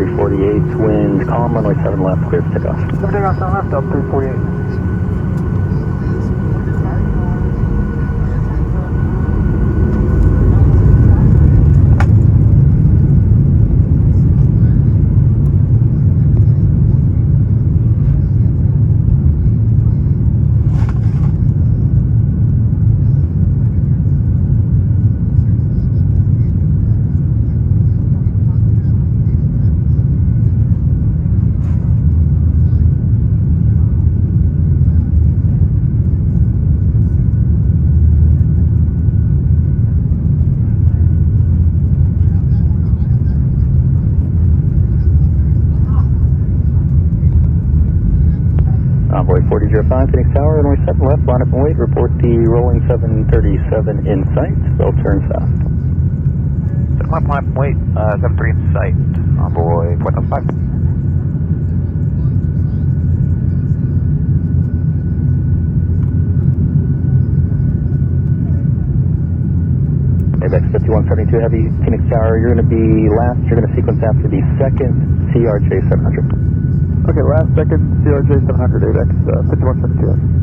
348, wind calm, runway 7 left, clear for takeoff. Takeoff 7 left, Delta 348. Envoy 4005, Phoenix Tower, runway 7 left, line up and wait, report the rolling 737 in sight, bell turn south. 7 left, line up and wait, 73 in sight, Envoy 4005. ABEX 5172 Heavy, Phoenix Tower, you're going to be last, you're going to sequence after the second CRJ 700. Okay, last second CRJ 700, ABEX 5172.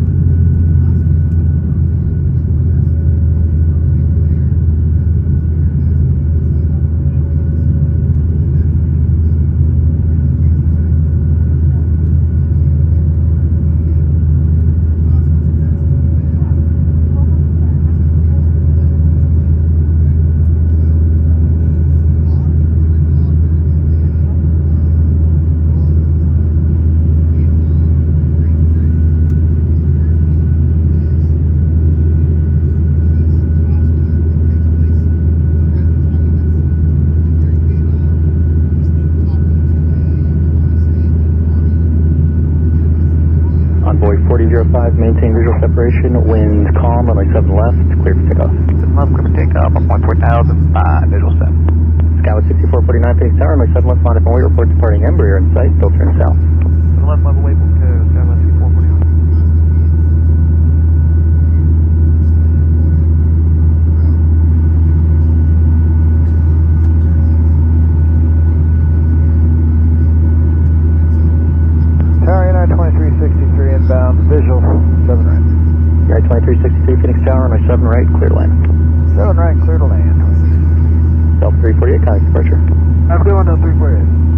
Envoy 4005, maintain visual separation, wind calm, runway 7 left, clear for takeoff. 7 left, clear for takeoff, 1.4005, visual set. Skyway 6449, Phoenix Tower, runway 7 left, line up and wait, report departing Embraer in sight, bell turn south. 7 left, level waypoint to Skyway 6449. Tower 92363 inbound, visual, 7 right. Right 2363, Phoenix Tower, runway 7 right, clear to land. 7 right, clear to land. Delta 348, contact departure. Have a good one, Delta 348.